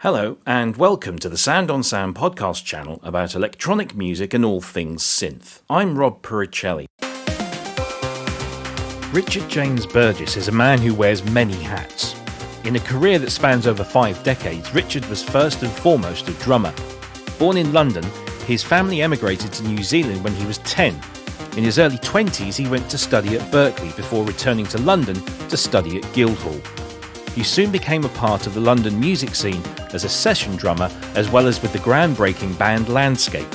Hello, and welcome to the Sound on Sound podcast channel about electronic music and all things synth. I'm Rob Puricelli. Richard James Burgess is a man who wears many hats. In a career that spans over 5 decades, Richard was first and foremost a drummer. Born in London, his family emigrated to New Zealand when he was 10. In his early 20s, he went to study at Berkeley before returning to London to study at Guildhall. He soon became a part of the London music scene as a session drummer, as well as with the groundbreaking band Landscape.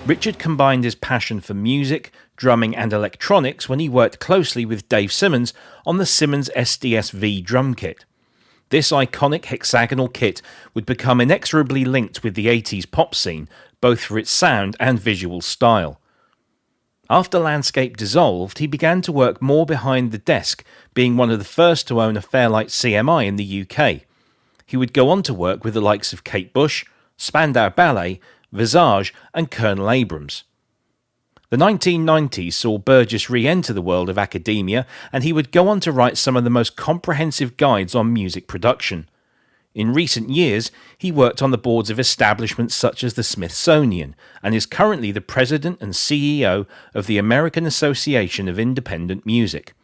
Richard combined his passion for music, drumming and electronics when he worked closely with Dave Simmons on the Simmons SDS-V drum kit. This iconic hexagonal kit would become inexorably linked with the 80s pop scene, both for its sound and visual style. After Landscape dissolved, he began to work more behind the desk, being one of the first to own a Fairlight CMI in the UK. He would go on to work with the likes of Kate Bush, Spandau Ballet, Visage and Colonel Abrams. The 1990s saw Burgess re-enter the world of academia, and he would go on to write some of the most comprehensive guides on music production. In recent years, he worked on the boards of establishments such as the Smithsonian and is currently the president and CEO of the American Association of Independent Music.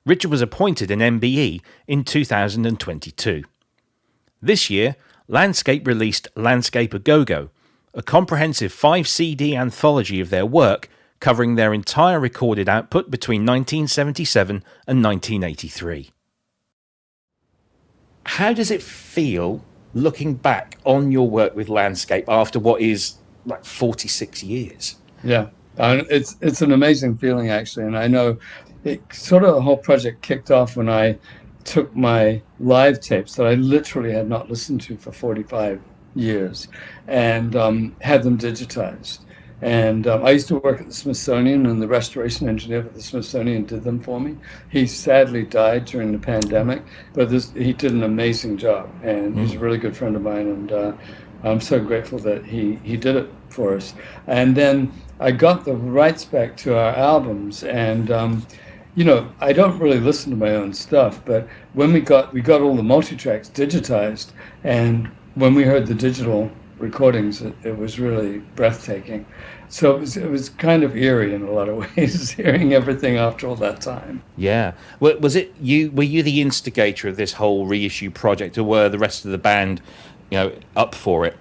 Richard was appointed an MBE in 2022. This year, Landscape released Landscape A Go-Go, a comprehensive 5-CD anthology of their work covering their entire recorded output between 1977 and 1983. How does it feel looking back on your work with Landscape after what is like 46 years? Yeah, it's an amazing feeling, actually. And I know the whole project kicked off when I took my live tapes that I literally had not listened to for 45 years and had them digitized. And I used to work at the Smithsonian, and the restoration engineer at the Smithsonian did them for me. He sadly died during the pandemic, but he did an amazing job, and he's a really good friend of mine, and I'm so grateful that he did it for us. And then I got the rights back to our albums, and I don't really listen to my own stuff, but when we got all the multi-tracks digitized, and when we heard the digital recordings, it was really breathtaking. So it was kind of eerie in a lot of ways, hearing everything after all that time. Yeah. Was it you? Were you the instigator of this whole reissue project, or were the rest of the band, up for it?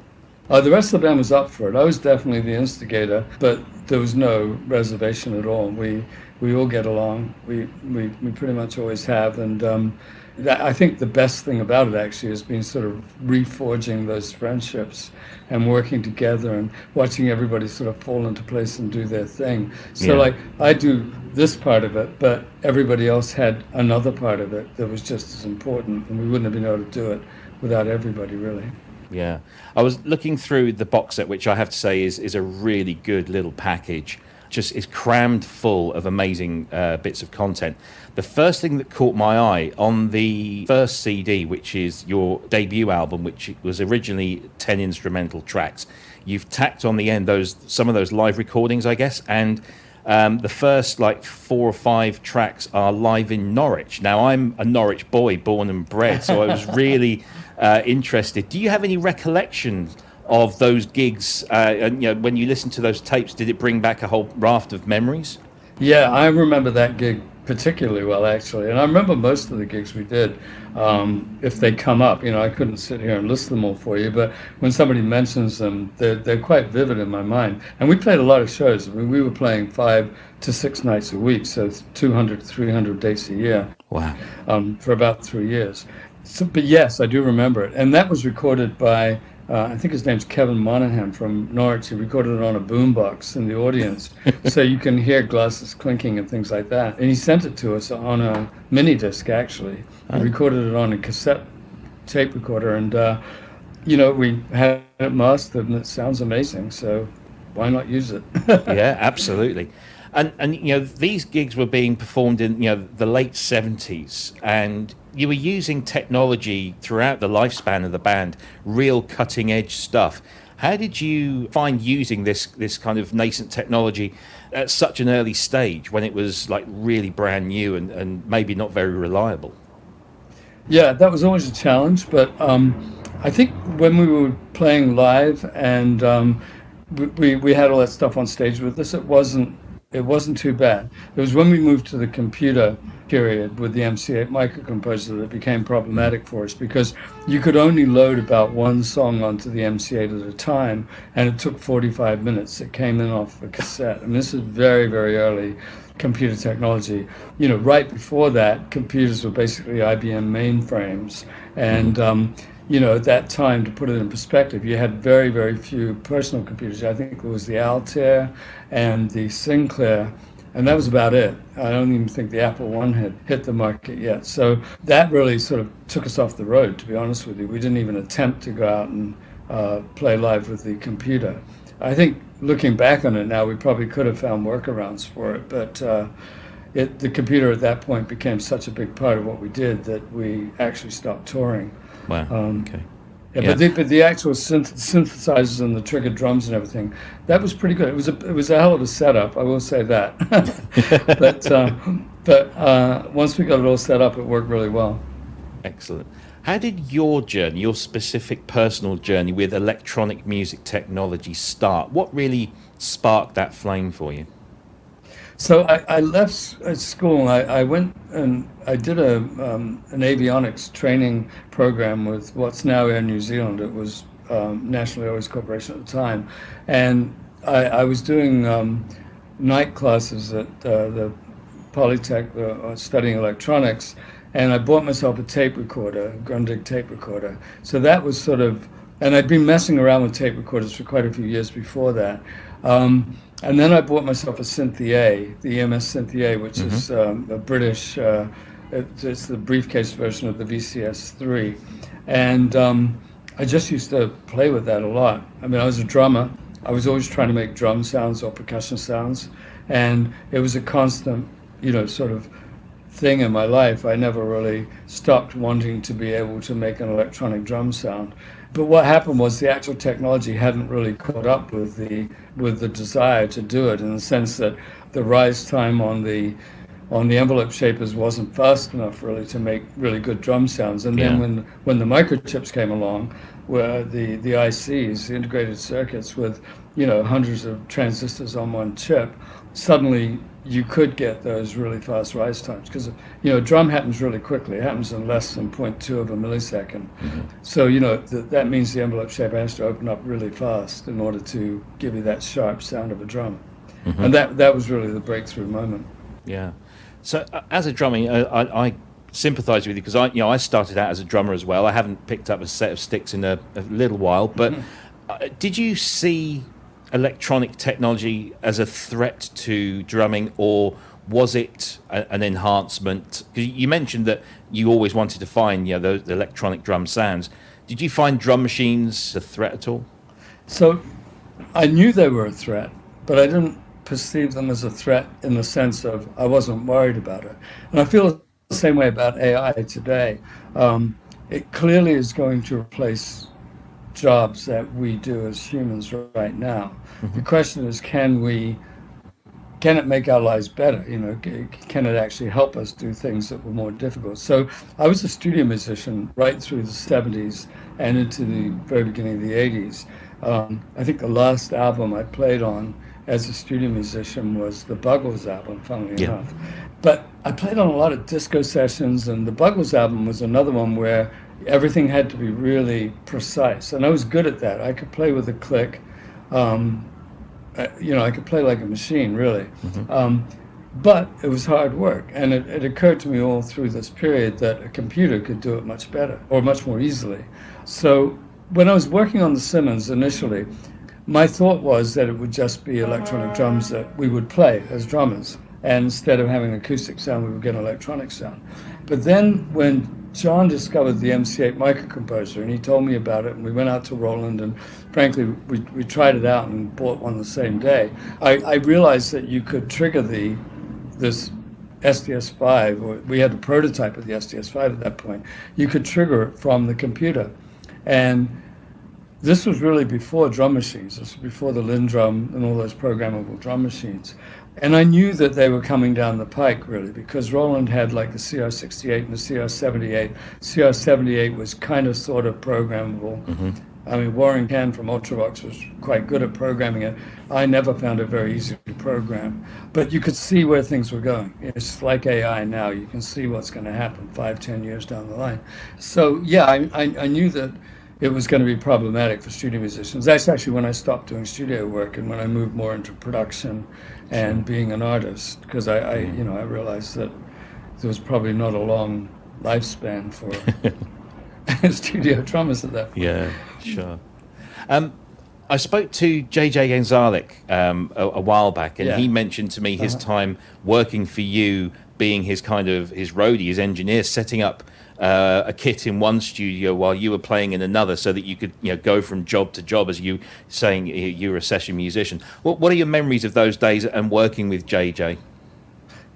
The rest of the band was up for it. I was definitely the instigator, but there was no reservation at all. We all get along. We pretty much always have, and I think the best thing about it actually has been sort of reforging those friendships and working together and watching everybody sort of fall into place and do their thing. So like I do this part of it, but everybody else had another part of it that was just as important, and we wouldn't have been able to do it without everybody, really. Yeah. I was looking through the box set, which I have to say is a really good little package. Just is crammed full of amazing bits of content. The first thing that caught my eye on the first CD, which is your debut album, which was originally 10 instrumental tracks, you've tacked on the end some of those live recordings, I guess, and the first 4 or 5 tracks are live in Norwich. Now, I'm a Norwich boy, born and bred, so I was really interested. Do you have any recollections of those gigs, and when you listen to those tapes, did it bring back a whole raft of memories? Yeah, I remember that gig particularly well, actually, and I remember most of the gigs we did. If they come up, I couldn't sit here and list them all for you, but when somebody mentions them, they're quite vivid in my mind. And we played a lot of shows. I mean, we were playing 5 to 6 nights a week, so 200, 300 dates a year. Wow. For about 3 years. So, but yes, I do remember it, and that was recorded by I think his name's Kevin Monahan from Norwich. He recorded it on a boombox in the audience, so you can hear glasses clinking and things like that. And he sent it to us on a mini disc, actually. He recorded it on a cassette tape recorder, and we had it mastered, and it sounds amazing. So why not use it? Yeah, absolutely. And these gigs were being performed in the late 70s, and you were using technology throughout the lifespan of the band, real cutting edge stuff. How did you find using this kind of nascent technology at such an early stage when it was like really brand new and maybe not very reliable? Yeah, that was always a challenge, but I think when we were playing live and we had all that stuff on stage with us, it wasn't too bad. It was when we moved to the computer period with the MC8 microcomposer that it became problematic for us, because you could only load about one song onto the MC8 at a time, and it took 45 minutes. It came in off a cassette. And this is very, very early computer technology. Right before that, computers were basically IBM mainframes. And at that time, to put it in perspective, you had very, very few personal computers. I think it was the Altair and the Sinclair, and that was about it. I don't even think the Apple I had hit the market yet. So that really sort of took us off the road, to be honest with you. We didn't even attempt to go out and play live with the computer. I think looking back on it now, we probably could have found workarounds for it, but the computer at that point became such a big part of what we did that we actually stopped touring. Wow. Okay. Yeah. But the actual synthesizers and the triggered drums and everything, that was pretty good. It was a hell of a setup, I will say that. but once we got it all set up, it worked really well. Excellent. How did your journey, your specific personal journey with electronic music technology start? What really sparked that flame for you? So I left school. I went and I did an avionics training program with what's now Air New Zealand. It was National Airways Corporation at the time. And I was doing night classes at the Polytech studying electronics. And I bought myself a tape recorder, a Grundig tape recorder. So that was sort of, and I'd been messing around with tape recorders for quite a few years before that. And then I bought myself a Synthia, the EMS Synthia, which is a British, it's the briefcase version of the VCS-3. And I just used to play with that a lot. I mean, I was a drummer. I was always trying to make drum sounds or percussion sounds. And it was a constant, sort of thing in my life. I never really stopped wanting to be able to make an electronic drum sound. But what happened was the actual technology hadn't really caught up with the desire to do it, in the sense that the rise time on the envelope shapers wasn't fast enough really to make really good drum sounds. And then when the microchips came along, where the ICs, the integrated circuits with hundreds of transistors on one chip, suddenly you could get those really fast rise times, because a drum happens really quickly. It happens in less than 0.2 of a millisecond. So that means the envelope shaper has to open up really fast in order to give you that sharp sound of a drum. And that was really the breakthrough moment. Yeah. So as a drummer, I sympathise with you, because I started out as a drummer as well. I haven't picked up a set of sticks in a little while, but did you see electronic technology as a threat to drumming, or was it an enhancement? Because you mentioned that you always wanted to find those electronic drum sounds. Did you find drum machines a threat at all? So I knew they were a threat, but I didn't perceive them as a threat in the sense of I wasn't worried about it. And I feel the same way about AI today. It clearly is going to replace jobs that we do as humans right now. The question is, can it make our lives better? Can it actually help us do things that were more difficult? So I was a studio musician right through the 70s and into the very beginning of the 80s. I think the last album I played on as a studio musician was the Buggles album, funnily enough. But I played on a lot of disco sessions, and the Buggles album was another one where everything had to be really precise, and I was good at that. I could play with a click. I could play like a machine, really. But it was hard work, and it occurred to me all through this period that a computer could do it much better, or much more easily. So when I was working on the Simmons initially, my thought was that it would just be electronic drums that we would play as drummers, and instead of having acoustic sound, we would get electronic sound. But then when John discovered the MC8 microcomposer, and he told me about it, and we went out to Roland, and frankly, we tried it out and bought one the same day. I realized that you could trigger this SDS-V, or we had a prototype of the SDS-V at that point. You could trigger it from the computer. And this was really before drum machines. This was before the Lindrum and all those programmable drum machines. And I knew that they were coming down the pike, really, because Roland had like the CR68 and the CR78. CR78 was kind of sort of programmable. Mm-hmm. I mean, Warren Cann from Ultravox was quite good at programming it. I never found it very easy to program. But you could see where things were going. It's like AI now. You can see what's going to happen 5-10 years down the line. So, yeah, I knew that it was going to be problematic for studio musicians. That's actually when I stopped doing studio work and when I moved more into production and being an artist, because I realized that there was probably not a long lifespan for studio drummers at that point. Yeah, sure. I spoke to Jeczalik a while back, and he mentioned to me his time working for you, being his roadie, his engineer, setting up a kit in one studio while you were playing in another, so that you could go from job to job, as you saying you were a session musician. What are your memories of those days and working with JJ?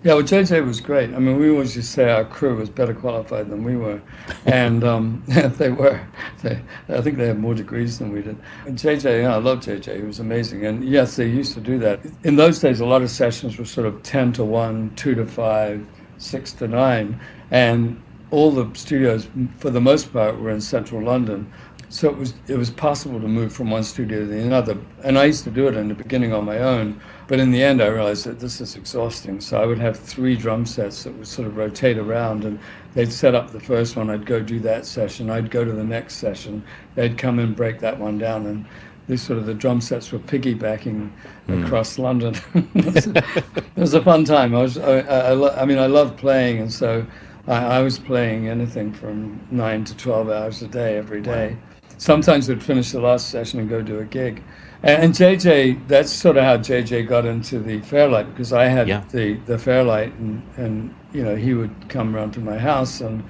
Yeah, well, JJ was great. I mean, we always used to say our crew was better qualified than we were, and they were. I think they had more degrees than we did. And JJ, I love JJ. He was amazing. And yes, they used to do that. In those days, a lot of sessions were sort of 10 to 1, 2 to 5, 6 to 9, and all the studios, for the most part, were in central London. So it was possible to move from one studio to another. And I used to do it in the beginning on my own, but in the end I realized that this is exhausting. So I would have 3 drum sets that would sort of rotate around, and they'd set up the first one, I'd go do that session, I'd go to the next session, they'd come and break that one down, and the drum sets were piggybacking across London. It was a fun time. I loved playing, and so I was playing anything from 9 to 12 hours a day, every day. Wow. Sometimes we'd finish the last session and go do a gig. And JJ, that's sort of how JJ got into the Fairlight, because I had the Fairlight, and he would come around to my house and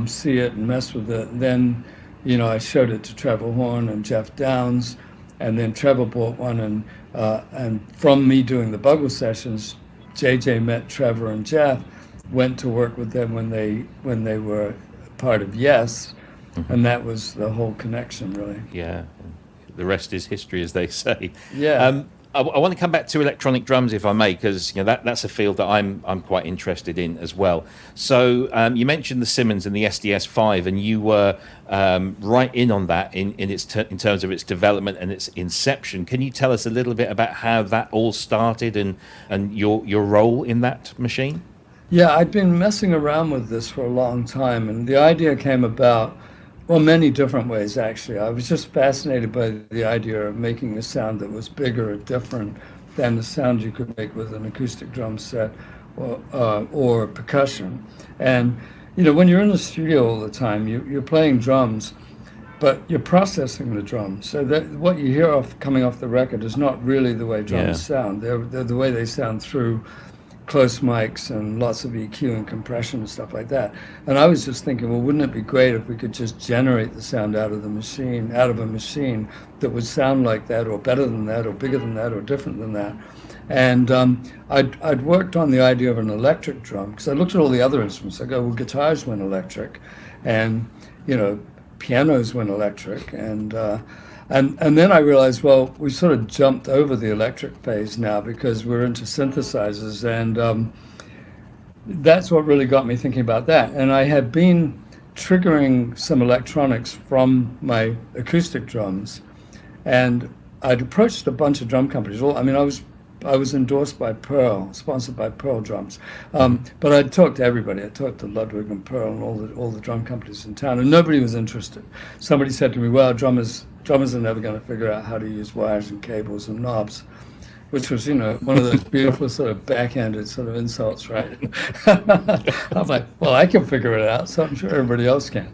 see it and mess with it. And then, I showed it to Trevor Horn and Jeff Downs, and then Trevor bought one, and from me doing the Bugle sessions, JJ met Trevor and Jeff, went to work with them when they were part of Yes, and that was the whole connection, really. Yeah, the rest is history, as they say. Yeah. I want to come back to electronic drums, if I may, because that's a field that I'm quite interested in as well. So you mentioned the Simmons and the SDS-V, and you were right in on that in terms of its development and its inception. Can you tell us a little bit about how that all started and your role in that machine? Yeah, I'd been messing around with this for a long time, and the idea came about, many different ways, actually. I was just fascinated by the idea of making a sound that was bigger or different than the sound you could make with an acoustic drum set or percussion. And, when you're in the studio all the time, you're playing drums, but you're processing the drums. So that what you hear coming off the record is not really the way drums sound. They're the way they sound through close mics and lots of EQ and compression and stuff like that. And I was just thinking, well, wouldn't it be great if we could just generate the sound out of a machine that would sound like that, or better than that, or bigger than that, or different than that. And I'd worked on the idea of an electric drum, because I looked at all the other instruments. I go, well, guitars went electric, and pianos went electric, and then I realized, well, we sort of jumped over the electric phase now because we're into synthesizers, and that's what really got me thinking about that. And I had been triggering some electronics from my acoustic drums, and I'd approached a bunch of drum companies. I was endorsed by Pearl, sponsored by Pearl Drums, but I'd talked to everybody. I talked to Ludwig and Pearl and all the drum companies in town, and nobody was interested. Somebody said to me, well, drummers are never going to figure out how to use wires and cables and knobs, which was, one of those beautiful sort of backhanded sort of insults, right? I was like, well, I can figure it out, so I'm sure everybody else can.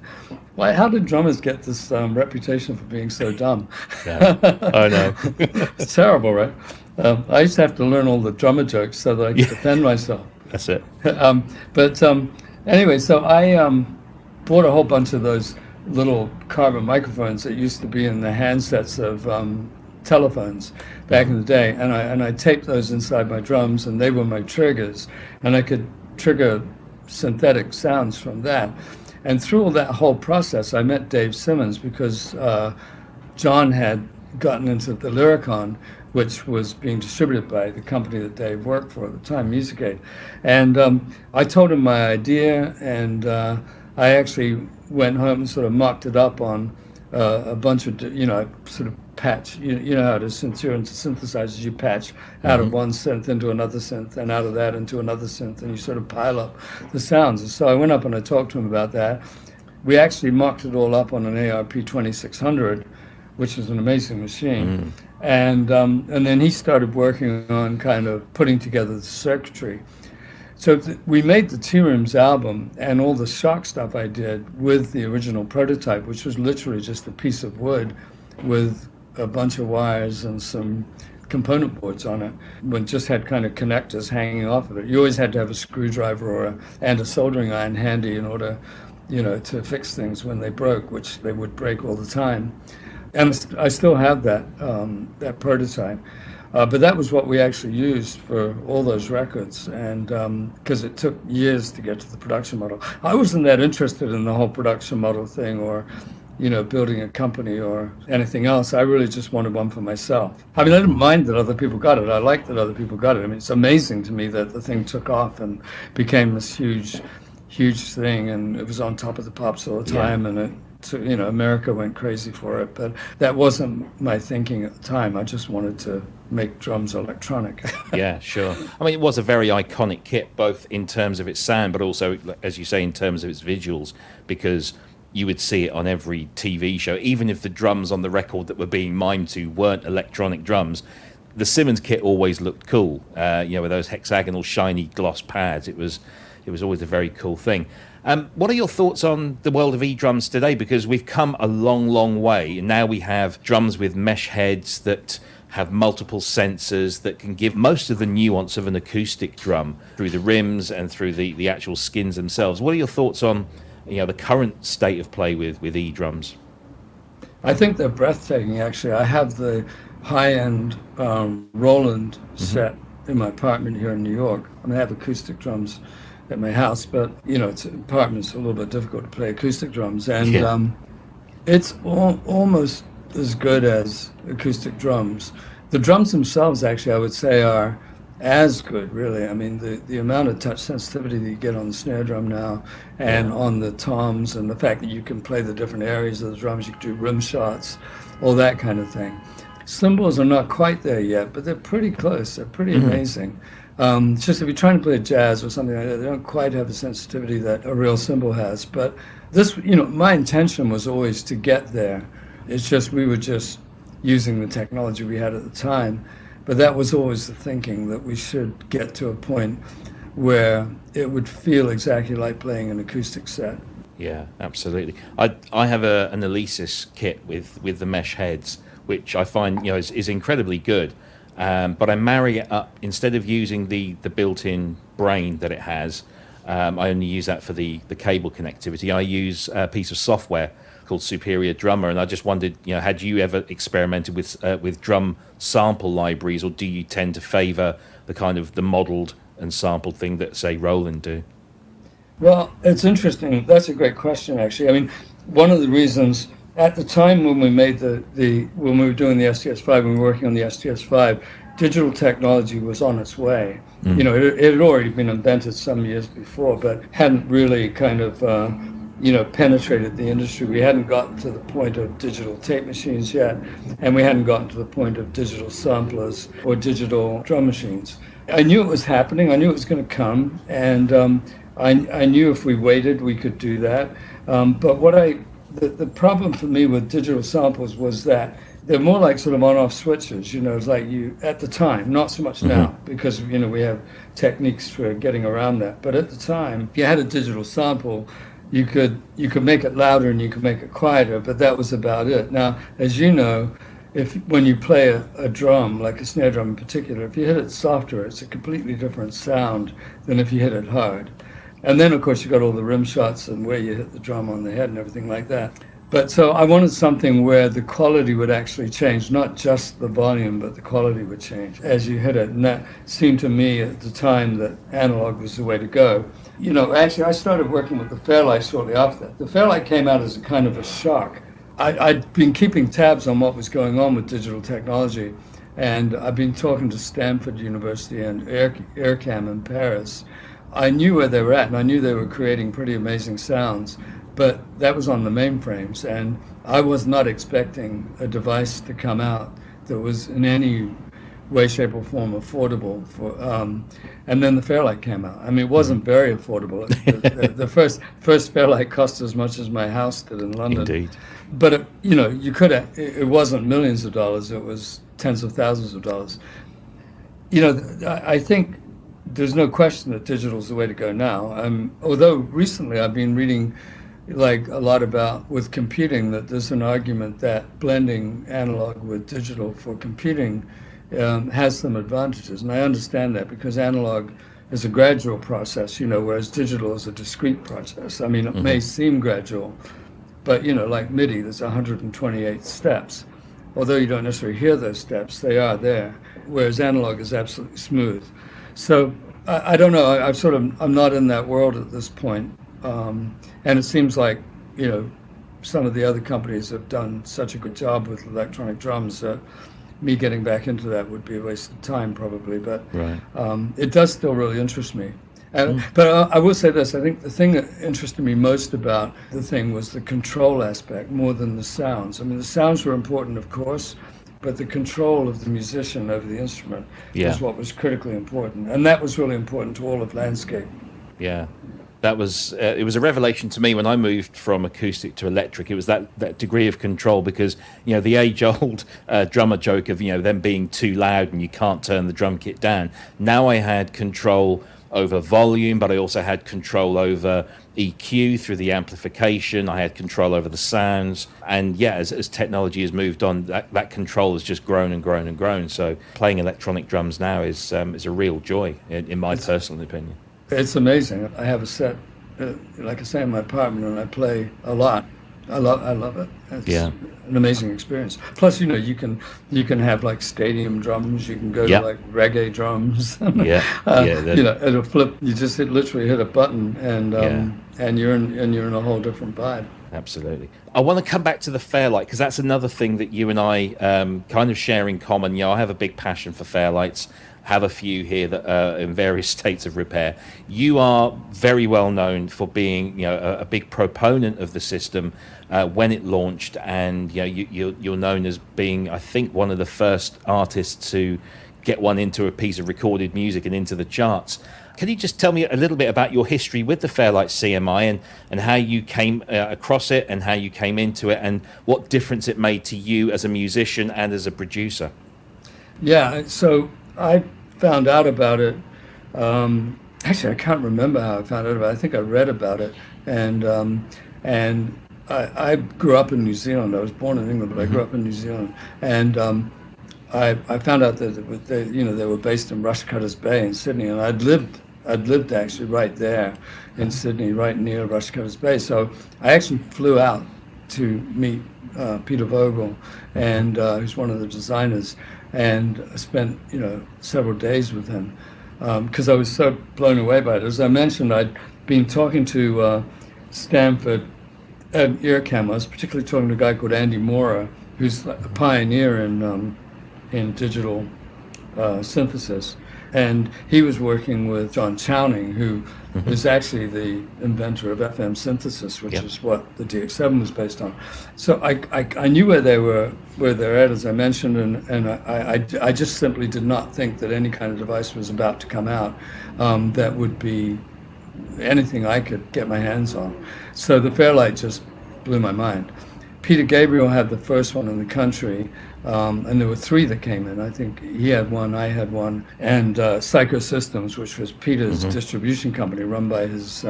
Why? How did drummers get this reputation for being so dumb? Yeah, I know. It's terrible, right? I used to have to learn all the drummer jokes so that I could defend myself. That's it. Anyway, so I bought a whole bunch of those little carbon microphones that used to be in the handsets of telephones back in the day, and I taped those inside my drums, and they were my triggers, and I could trigger synthetic sounds from that. And through all that whole process, I met Dave Simmons, because John had gotten into the Lyricon, which was being distributed by the company that Dave worked for at the time, Music-Aid. And I told him my idea, and I actually went home and sort of mocked it up on a bunch of, sort of patch. You know how it is, since you're into synthesizers, you patch out of one synth into another synth, and out of that into another synth, and you sort of pile up the sounds. And so I went up and I talked to him about that. We actually mocked it all up on an ARP 2600, which is an amazing machine. And then he started working on kind of putting together the circuitry. So we made the Tea Rooms album and all the shock stuff I did with the original prototype, which was literally just a piece of wood with a bunch of wires and some component boards on it, but just had kind of connectors hanging off of it. You always had to have a screwdriver and a soldering iron handy in order, to fix things when they broke, which they would break all the time. And I still have that prototype. But that was what we actually used for all those records, and because it took years to get to the production model. I wasn't that interested in the whole production model thing or, building a company or anything else. I really just wanted one for myself. I mean, I didn't mind that other people got it. I liked that other people got it. I mean, it's amazing to me that the thing took off and became this huge thing, and it was on top of the pops all the time, and America went crazy for it, but that wasn't my thinking at the time. I just wanted to make drums electronic. Yeah, sure. I mean, it was a very iconic kit, both in terms of its sound, but also, as you say, in terms of its visuals, because you would see it on every TV show, even if the drums on the record that were being mimed to weren't electronic drums. The Simmons kit always looked cool, with those hexagonal, shiny gloss pads. It was always a very cool thing. What are your thoughts on the world of E-drums today? Because we've come a long, long way, and now we have drums with mesh heads that have multiple sensors that can give most of the nuance of an acoustic drum through the rims and through the actual skins themselves. What are your thoughts on the current state of play with E-drums? I think they're breathtaking, actually. I have the high-end Roland set in my apartment here in New York. I mean, I have acoustic drums at my house, but it's an apartment, it's a little bit difficult to play acoustic drums, and it's almost as good as acoustic drums. The drums themselves, actually, I would say, are as good, really. I mean, the amount of touch sensitivity that you get on the snare drum now, and on the toms, and the fact that you can play the different areas of the drums, you can do rim shots, all that kind of thing. Cymbals are not quite there yet, but they're pretty close. They're pretty amazing. It's just if you're trying to play jazz or something like that, they don't quite have the sensitivity that a real cymbal has. But this, my intention was always to get there. It's just we were just using the technology we had at the time. But that was always the thinking, that we should get to a point where it would feel exactly like playing an acoustic set. Yeah, absolutely. I have an Alesis kit with the mesh heads, which I find is incredibly good. But I marry it up, instead of using the built-in brain that it has, I only use that for the cable connectivity. I use a piece of software called Superior Drummer, and I just wondered, had you ever experimented with drum sample libraries, or do you tend to favor the kind of the modeled and sampled thing that, say, Roland do? Well, it's interesting. That's a great question, actually. I mean, one of the reasons at the time when we made when we were doing the SDS-V, when we were working on the SDS-V, digital technology was on its way. It had already been invented some years before, but hadn't really kind of, penetrated the industry. We hadn't gotten to the point of digital tape machines yet, and we hadn't gotten to the point of digital samplers or digital drum machines. I knew it was happening. I knew it was going to come, and I knew if we waited, we could do that. But the problem for me with digital samples was that they're more like sort of on-off switches, it's like at the time, not so much now, because, we have techniques for getting around that. But at the time, if you had a digital sample, you could make it louder and you could make it quieter, but that was about it. Now, as you know, when you play a drum, like a snare drum in particular, if you hit it softer, it's a completely different sound than if you hit it hard. And then, of course, you got all the rim shots and where you hit the drum on the head and everything like that. But so I wanted something where the quality would actually change, not just the volume, but the quality would change as you hit it. And that seemed to me at the time that analog was the way to go. Actually, I started working with the Fairlight shortly after that. The Fairlight came out as a kind of a shock I'd been keeping tabs on what was going on with digital technology, and I've been talking to Stanford University and Aircam in Paris. I knew where they were at, and I knew they were creating pretty amazing sounds, but that was on the mainframes, and I was not expecting a device to come out that was in any way, shape, or form affordable for. And then the Fairlight came out. I mean, it wasn't very affordable. The first Fairlight cost as much as my house did in London. Indeed. But it wasn't millions of dollars. It was tens of thousands of dollars. I think there's no question that digital is the way to go now. Although recently I've been reading like a lot about with computing that there's an argument that blending analog with digital for computing has some advantages, and I understand that because analog is a gradual process, whereas digital is a discrete process. I mean, it may seem gradual, but like MIDI, there's 128 steps. Although you don't necessarily hear those steps, they are there, whereas analog is absolutely smooth. So I don't know. I'm not in that world at this point, and it seems like some of the other companies have done such a good job with electronic drums that me getting back into that would be a waste of time probably. But right. It does still really interest me. But I will say this, I think the thing that interested me most about the thing was the control aspect more than the sounds. I mean, the sounds were important, of course, but the control of the musician over the instrument is what was critically important. And that was really important to all of landscape. Yeah. That was it was a revelation to me when I moved from acoustic to electric. It was that degree of control because, the age-old drummer joke of, them being too loud and you can't turn the drum kit down. Now I had control over volume, but I also had control over EQ through the amplification. I had control over the sounds. And as technology has moved on, that control has just grown and grown and grown. So playing electronic drums now is a real joy, in my personal opinion. It's amazing. I have a set, like I say, in my apartment, and I play a lot. I love it. It's an amazing experience. Plus, you can have like stadium drums. You can go to like reggae drums. It'll flip. You just literally hit a button, and you're in a whole different vibe. Absolutely. I want to come back to the Fairlight because that's another thing that you and I kind of share in common. I have a big passion for Fairlights. Have a few here that are in various states of repair. You are very well known for being, a big proponent of the system when it launched, and you're known as being, I think, one of the first artists to get one into a piece of recorded music and into the charts. Can you just tell me a little bit about your history with the Fairlight CMI and how you came across it and how you came into it and what difference it made to you as a musician and as a producer? Yeah, so I found out about it. Actually, I can't remember how I found out about it. I think I read about it, and I grew up in New Zealand. I was born in England, but I grew up in New Zealand, and I found out that they were based in Rushcutters Bay in Sydney, and I'd lived actually right there in Sydney, right near Rushcutters Bay. So I actually flew out to meet Peter Vogel, and who's one of the designers, and spent several days with him because I was so blown away by it. As I mentioned, I'd been talking to Stanford and Earcam. I was particularly talking to a guy called Andy Mora, who's a pioneer in digital synthesis. And he was working with John Chowning, who is actually the inventor of FM synthesis, which is what the DX7 was based on. So I knew where they're at, as I mentioned, and I just simply did not think that any kind of device was about to come out that would be anything I could get my hands on. So the Fairlight just blew my mind. Peter Gabriel had the first one in the country, and there were three that came in. I think he had one, I had one, and Psycho Systems, which was Peter's distribution company run by his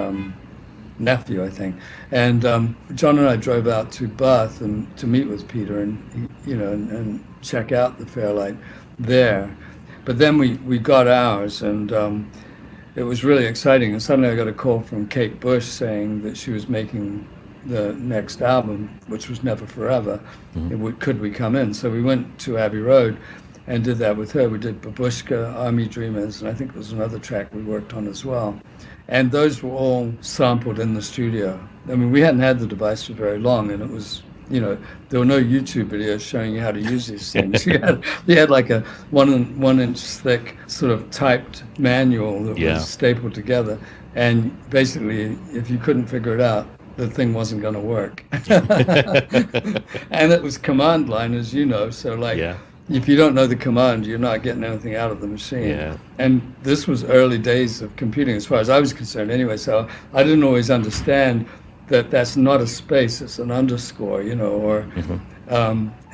nephew, I think. And John and I drove out to Bath and to meet with Peter and check out the Fairlight there. But then we got ours, and it was really exciting. And suddenly I got a call from Kate Bush saying that she was making the next album, which was Never Forever. Could we come in? So we went to Abbey Road and did that with her. We did Babushka, Army Dreamers, and I think there was another track we worked on as well. And those were all sampled in the studio. I mean, we hadn't had the device for very long, and it was there were no YouTube videos showing you how to use these things. You had like a 1 inch thick sort of typed manual that was stapled together. And basically, if you couldn't figure it out, the thing wasn't going to work. And it was command line, as you know. So if you don't know the command, you're not getting anything out of the machine. Yeah. And this was early days of computing, as far as I was concerned anyway. So I didn't always understand that that's not a space, it's an underscore, or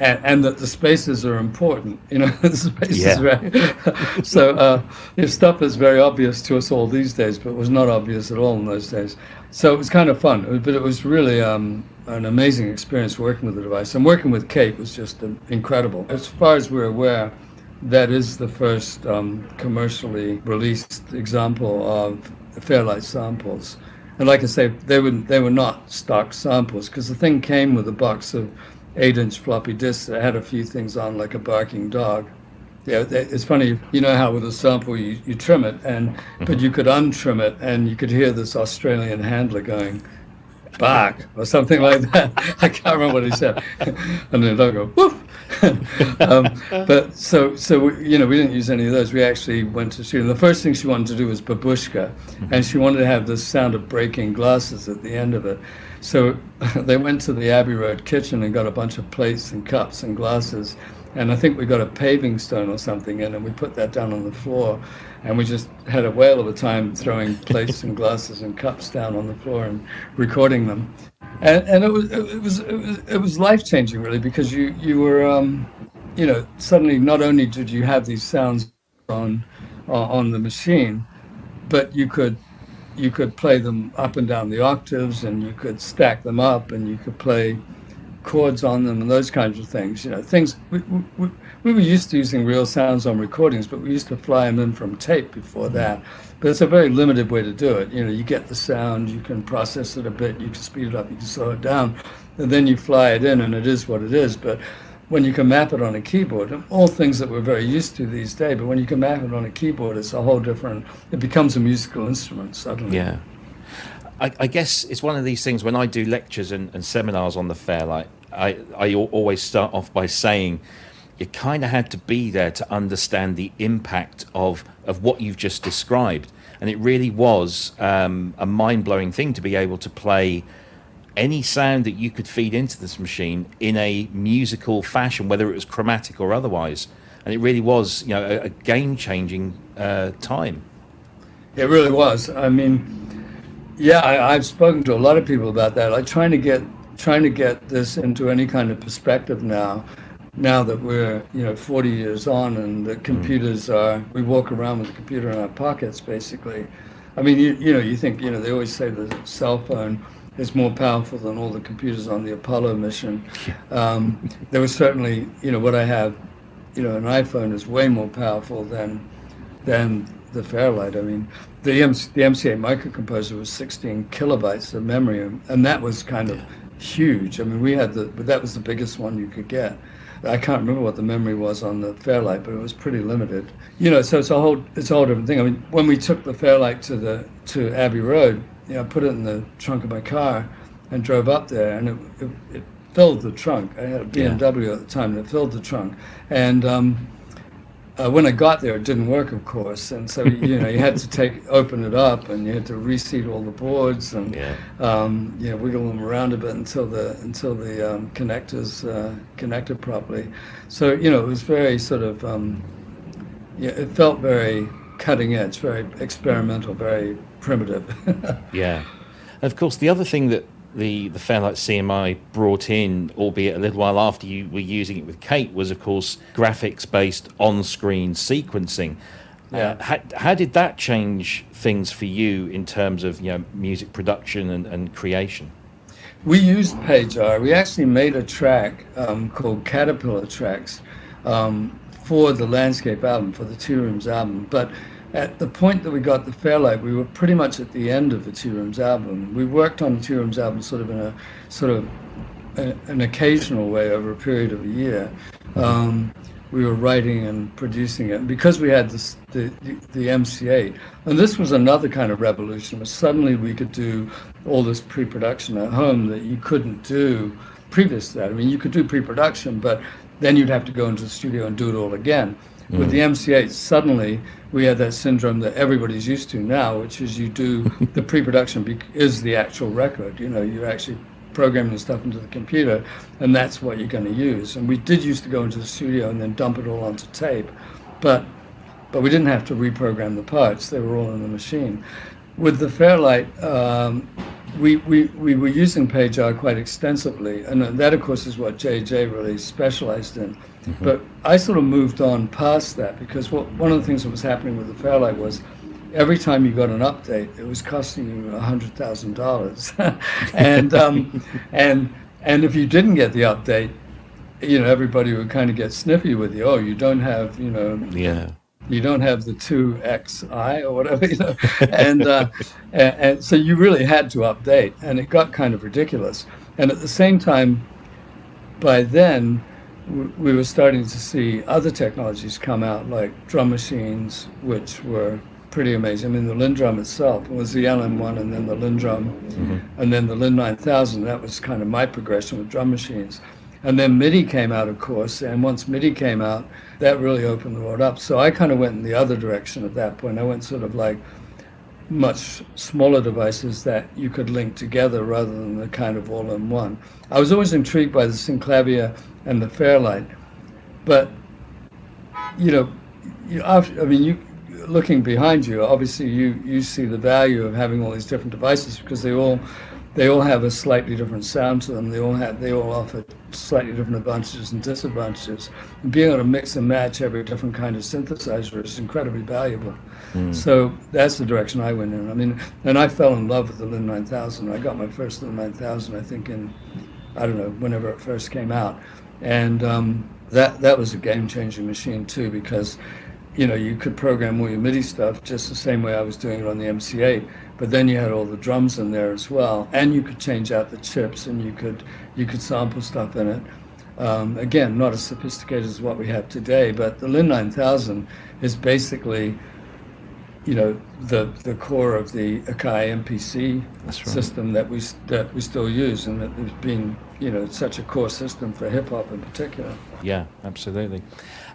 and that the spaces are important, the spaces, right? So stuff is very obvious to us all these days, but was not obvious at all in those days. So it was kind of fun, but it was really an amazing experience working with the device. And working with Kate was just incredible. As far as we're aware, that is the first commercially released example of Fairlight samples. And like I say, they were not stock samples, because the thing came with a box of 8-inch floppy disks that had a few things on, like a barking dog. Yeah, it's funny, how with a sample you trim it, but you could untrim it, and you could hear this Australian handler going, bark, or something like that. I can't remember what he said. And then I'll go, woof. But so we didn't use any of those. We actually went to shoot. And the first thing she wanted to do was babushka, and she wanted to have the sound of breaking glasses at the end of it. So they went to the Abbey Road kitchen and got a bunch of plates and cups and glasses. And I think we got a paving stone or something in, and we put that down on the floor. And we just had a whale of a time throwing plates and glasses and cups down on the floor and recording them. And it was life-changing, really, because you were suddenly not only did you have these sounds on the machine, but you could play them up and down the octaves, and you could stack them up, and you could play chords on them and those kinds of things. Things we were used to using real sounds on recordings, but we used to fly them in from tape before that. But it's a very limited way to do it. You get the sound, you can process it a bit, you can speed it up, you can slow it down, and then you fly it in, and it is what it is. But when you can map it on a keyboard, all things that we're very used to these days, but when you can map it on a keyboard, it's a whole different, it becomes a musical instrument suddenly. Yeah. I guess it's one of these things, when I do lectures and seminars on the Fairlight, I always start off by saying you kind of had to be there to understand the impact of what you've just described. And it really was a mind-blowing thing to be able to play any sound that you could feed into this machine in a musical fashion, whether it was chromatic or otherwise. And it really was, a game-changing time. It really was. I mean, I've spoken to a lot of people about that. Like trying to get this into any kind of perspective now that we're 40 years on, and the computers we walk around with a computer in our pockets basically. I mean, you think, they always say the cell phone is more powerful than all the computers on the Apollo mission. There was certainly, what I have, an iPhone is way more powerful than the Fairlight. I mean, the MC8 microcomposer was 16 kilobytes of memory, and that was kind of huge. I mean, but that was the biggest one you could get. I can't remember what the memory was on the Fairlight, but it was pretty limited. So it's a whole different thing. I mean, when we took the Fairlight to Abbey Road, put it in the trunk of my car and drove up there, and it filled the trunk. I had a BMW at the time that filled the trunk, and when I got there, it didn't work, of course, and so you had to open it up, and you had to reseat all the boards and wiggle them around a bit until the connectors connected properly. So it was very sort of it felt very cutting edge, very experimental, very primitive. Yeah, and of course the other thing that the Fairlight CMI brought in, albeit a little while after you were using it with Kate, was of course graphics-based on-screen sequencing. How did that change things for you in terms of music production and creation? We used PageR. We actually made a track called Caterpillar Tracks for the Landscape album, for the Two Rooms album. But at the point that we got the Fairlight, we were pretty much at the end of the Two Rooms album. We worked on the Two Rooms album sort of in an occasional way over a period of a year. We were writing and producing it. And because we had the MC8, and this was another kind of revolution, where suddenly we could do all this pre-production at home that you couldn't do previous to that. I mean, you could do pre-production, but then you'd have to go into the studio and do it all again. With the MC8, suddenly we had that syndrome that everybody's used to now, which is you do the pre-production is the actual record. You know, you're actually programming the stuff into the computer, and that's what you're going to use. And we did used to go into the studio and then dump it all onto tape, but we didn't have to reprogram the parts. They were all in the machine. With the Fairlight, we were using PageR quite extensively, and that, of course, is what JJ really specialized in. But I sort of moved on past that, because one of the things that was happening with the Fairlight was every time you got an update, it was costing you $100,000. And if you didn't get the update, you know, everybody would kind of get sniffy with you. Oh, you don't have, you know, you don't have the 2XI or whatever, you know. And so you really had to update, and it got kind of ridiculous. And at the same time, by then, we were starting to see other technologies come out, like drum machines, which were pretty amazing. I mean, the Lindrum itself was the LM1, and then the Lindrum, and then the Lin 9000. That was kind of my progression with drum machines. And then MIDI came out, of course, and once MIDI came out, that really opened the world up. So I kind of went in the other direction at that point. I went sort of like much smaller devices that you could link together rather than the kind of all-in-one. I was always intrigued by the Synclavier and the Fairlight, but looking behind you, obviously you see the value of having all these different devices, because they all have a slightly different sound to them. They all offer slightly different advantages and disadvantages. And being able to mix and match every different kind of synthesizer is incredibly valuable. So that's the direction I went in. I mean, and I fell in love with the Lin 9000. I got my first Lin 9000, I think, in, I don't know, whenever it first came out. And that was a game-changing machine too, because you know, you could program all your MIDI stuff just the same way I was doing it on the MC8, but then you had all the drums in there as well, and you could change out the chips, and you could sample stuff in it. Again, not as sophisticated as what we have today, but the Lin 9000 is basically, you know, the core of the Akai MPC system that we still use, and that has been, you know, such a core system for hip hop in particular. Yeah, absolutely.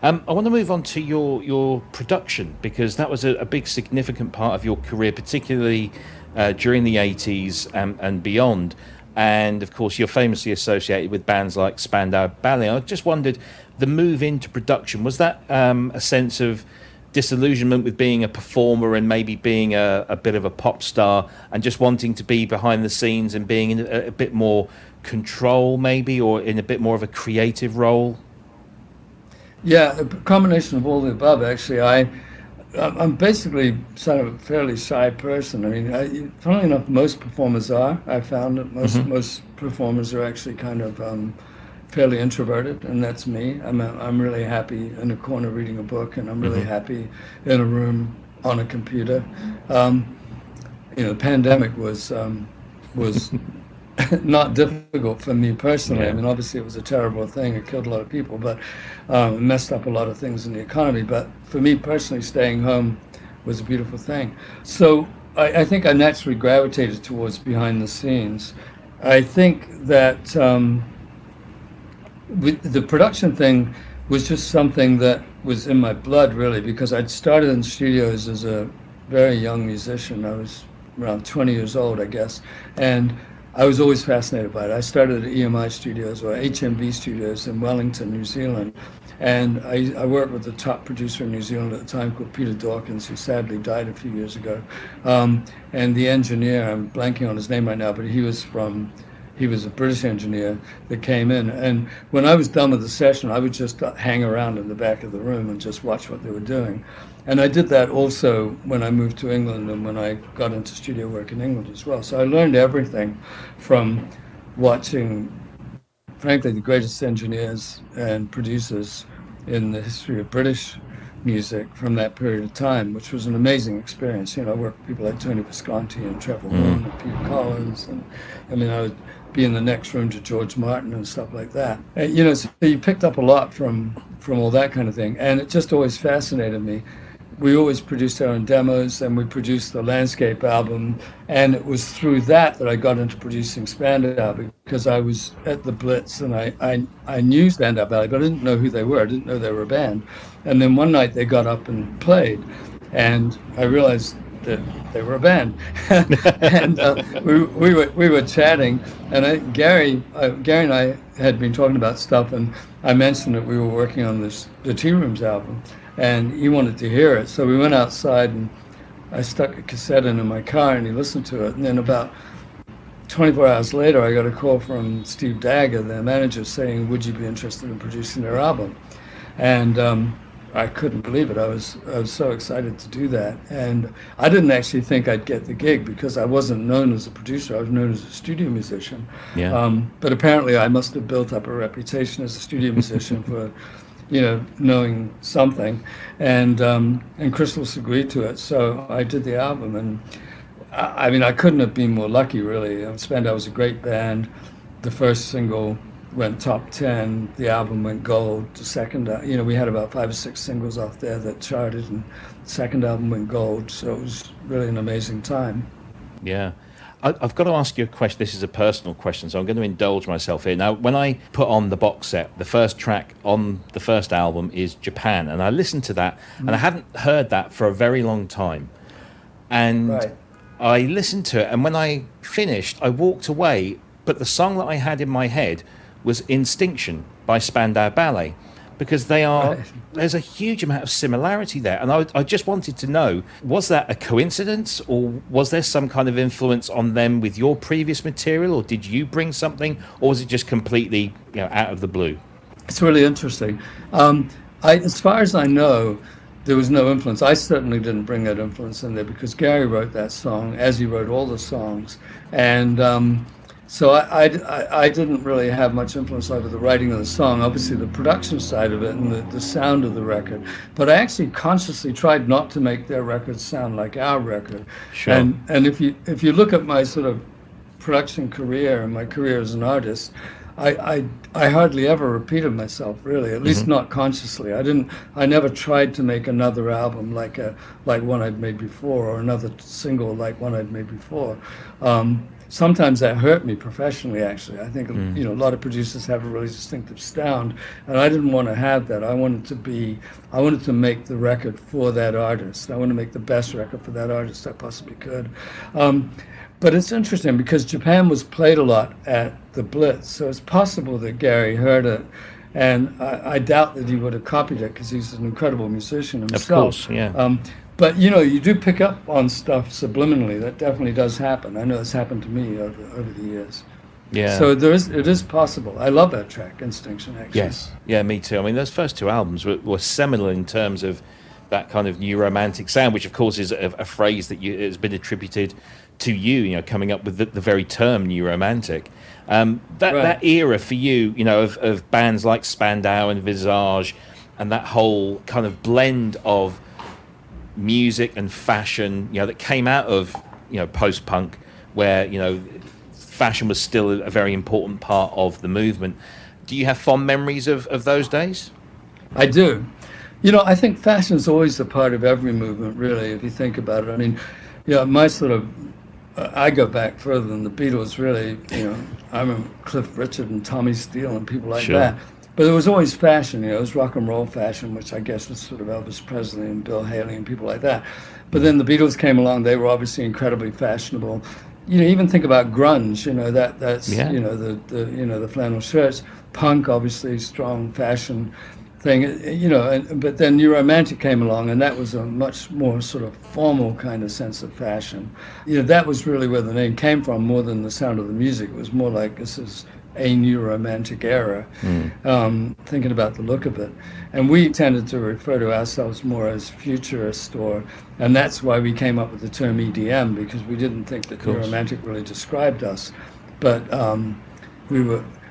I want to move on to your production, because that was a big significant part of your career, particularly during the 80s and beyond. And of course, you're famously associated with bands like Spandau Ballet. I just wondered, the move into production, was that a sense of disillusionment with being a performer and maybe being a bit of a pop star, and just wanting to be behind the scenes and being in a bit more control maybe, or in a bit more of a creative role? Yeah, a combination of all the above, actually. I'm basically sort of a fairly shy person. I mean, funnily enough, most performers are. I found that most performers are actually kind of fairly introverted, and that's me. I'm really happy in a corner reading a book, and I'm really happy in a room on a computer. You know, the pandemic was not difficult for me personally. I mean, obviously it was a terrible thing. It killed a lot of people, but it messed up a lot of things in the economy. But for me personally, staying home was a beautiful thing. So I think I naturally gravitated towards behind the scenes. I think that the production thing was just something that was in my blood, really, because I'd started in studios as a very young musician. I was around 20 years old, I guess, and I was always fascinated by it. I started at EMI Studios, or HMV Studios, in Wellington, New Zealand. And I worked with the top producer in New Zealand at the time, called Peter Dawkins, who sadly died a few years ago. And the engineer, I'm blanking on his name right now, but he was a British engineer that came in. And when I was done with the session, I would just hang around in the back of the room and just watch what they were doing. And I did that also when I moved to England, and when I got into studio work in England as well. So I learned everything from watching, frankly, the greatest engineers and producers in the history of British music from that period of time, which was an amazing experience. You know, I worked with people like Tony Visconti and Trevor Horn and Peter Collins, and I mean, I would be in the next room to George Martin and stuff like that. And, you know, so you picked up a lot from all that kind of thing, and it just always fascinated me. we always produced our own demos, and we produced the landscape album. And it was through that I got into producing Spandau, because I was at the Blitz, and I knew Spandau Ballet, but I didn't know who they were. I didn't know they were a band. And then one night they got up and played, and I realized that they were a band. And we were chatting, and Gary and I had been talking about stuff, and I mentioned that we were working on the Tea Rooms album, and he wanted to hear it. So we went outside, and I stuck a cassette in my car, and he listened to it. And then about 24 hours later, I got a call from Steve Dagger, their manager, saying, would you be interested in producing their album? And I couldn't believe it. I was so excited to do that. And I didn't actually think I'd get the gig, because I wasn't known as a producer. I was known as a studio musician. Yeah. But apparently I must have built up a reputation as a studio musician for, knowing something. And Chrysalis agreed to it. So I did the album. And I mean, I couldn't have been more lucky, really. Spandau was a great band. The first single went top 10, the album went gold. The second, we had about 5 or 6 singles off there that charted, and the second album went gold, so it was really an amazing time. Yeah. I've got to ask you a question. This is a personal question, so I'm going to indulge myself here. Now, when I put on the box set, the first track on the first album is Japan, and I listened to that, and I hadn't heard that for a very long time. And right. I listened to it, and when I finished, I walked away, but the song that I had in my head was Instinction by Spandau Ballet, because there's a huge amount of similarity there. And I just wanted to know, was that a coincidence, or was there some kind of influence on them with your previous material, or did you bring something, or was it just completely out of the blue? It's really interesting. As far as I know, there was no influence. I certainly didn't bring that influence in there, because Gary wrote that song, as he wrote all the songs. And so I didn't really have much influence over the writing of the song, obviously the production side of it and the sound of the record. But I actually consciously tried not to make their record sound like our record. Sure. And if you look at my sort of production career and my career as an artist, I hardly ever repeated myself, really, at least not consciously. I never tried to make another album like one I'd made before, or another single like one I'd made before. Sometimes that hurt me professionally, actually. I think a lot of producers have a really distinctive sound, and I didn't want to have that. I wanted to make the record for that artist. I wanted to make the best record for that artist I possibly could. But it's interesting, because Japan was played a lot at the Blitz, so it's possible that Gary heard it, and I doubt that he would have copied it, because he's an incredible musician himself. Of course, yeah. But you do pick up on stuff subliminally. That definitely does happen. I know it's happened to me over the years. Yeah. So it is possible. I love that track, Instinction, actually. Yes. Yeah, me too. I mean, those first 2 albums were seminal in terms of that kind of new romantic sound, which of course is a phrase that has been attributed to you, coming up with the very term new romantic. That era for you, of bands like Spandau and Visage, and that whole kind of blend of music and fashion, that came out of, post-punk, where, fashion was still a very important part of the movement. Do you have fond memories of those days? I do. I think fashion is always a part of every movement, really, if you think about it. I mean, my sort of, I go back further than the Beatles, really. I remember Cliff Richard and Tommy Steele and people like that. But there was always fashion, it was rock and roll fashion, which I guess was sort of Elvis Presley and Bill Haley and people like that. But then the Beatles came along, they were obviously incredibly fashionable. Even think about grunge, that's the flannel shirts. Punk, obviously, strong fashion thing, but then New Romantic came along, and that was a much more sort of formal kind of sense of fashion. That was really where the name came from, more than the sound of the music. It was more like, this is a new romantic era, thinking about the look of it. And we tended to refer to ourselves more as futurist, and that's why we came up with the term EDM, because we didn't think that new romantic really described us. But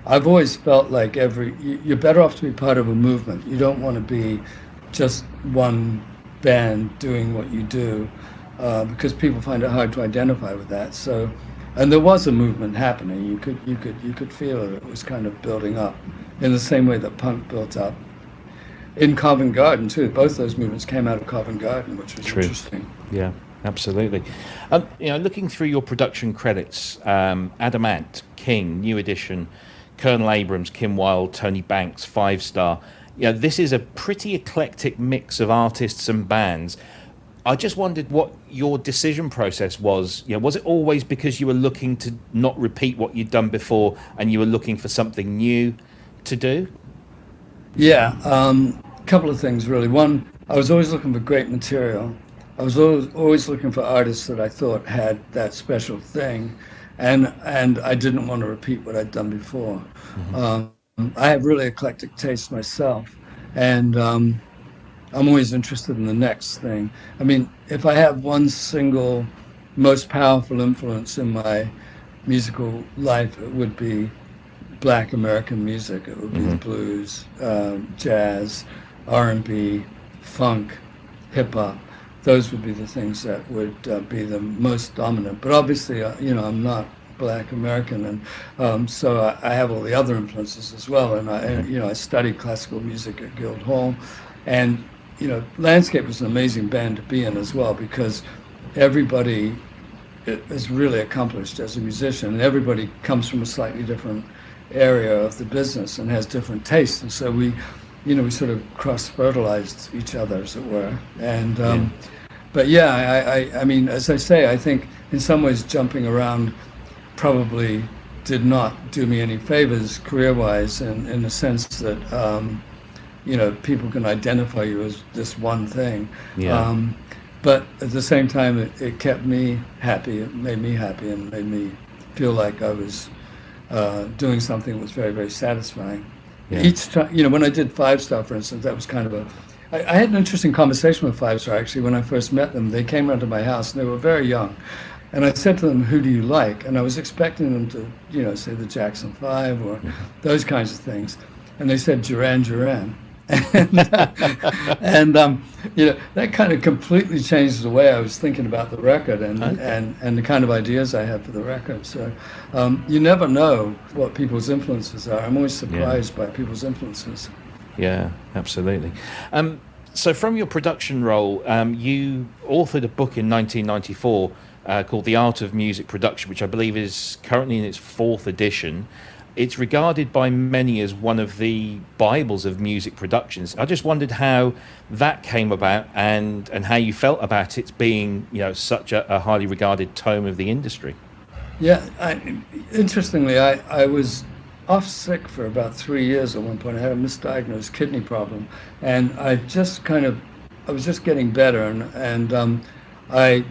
I've always felt like you're better off to be part of a movement. You don't want to be just one band doing what you do, because people find it hard to identify with that. And there was a movement happening. You could feel it. It was kind of building up in the same way that punk built up. in Covent Garden too. Both those movements came out of Covent Garden, which was True. interesting. Yeah, absolutely. Looking through your production credits, Adamant, King, New Edition, Colonel Abrams, Kim Wilde, Tony Banks, Five Star. This is a pretty eclectic mix of artists and bands. I just wondered what your decision process was. Was it always because you were looking to not repeat what you'd done before and you were looking for something new to do? Yeah, a couple of things really. One, I was always looking for great material. I was always looking for artists that I thought had that special thing, and I didn't want to repeat what I'd done before. I have really eclectic taste myself, and I'm always interested in the next thing. I mean, if I have one single most powerful influence in my musical life, it would be Black American music. It would be the blues, jazz, R&B, funk, hip hop. Those would be the things that would be the most dominant. But obviously, I'm not Black American, and so I have all the other influences as well. And I studied classical music at Guildhall, and Landscape was an amazing band to be in as well, because everybody is really accomplished as a musician, and everybody comes from a slightly different area of the business and has different tastes, and so we sort of cross-fertilized each other, as it were. And but I mean, as I say, I think in some ways jumping around probably did not do me any favors career-wise, in the sense that people can identify you as this one thing. But at the same time, it kept me happy. It made me happy and made me feel like I was doing something that was very, very satisfying. Each time, when I did Five Star, for instance, that was kind of I had an interesting conversation with Five Star, actually, when I first met them. They came round to my house, and they were very young. And I said to them, "Who do you like?" And I was expecting them to, say the Jackson 5 or those kinds of things. And they said Duran Duran. And that kind of completely changed the way I was thinking about the record and the kind of ideas I had for the record. So you never know what people's influences are. I'm always surprised by people's influences. Yeah, absolutely. So from your production role, you authored a book in 1994 called The Art of Music Production, which I believe is currently in its 4th edition. It's regarded by many as one of the Bibles of music productions. I just wondered how that came about and how you felt about it being, such a highly regarded tome of the industry. Yeah, interestingly, I was off sick for about 3 years at one point. I had a misdiagnosed kidney problem, and I was just getting better, and I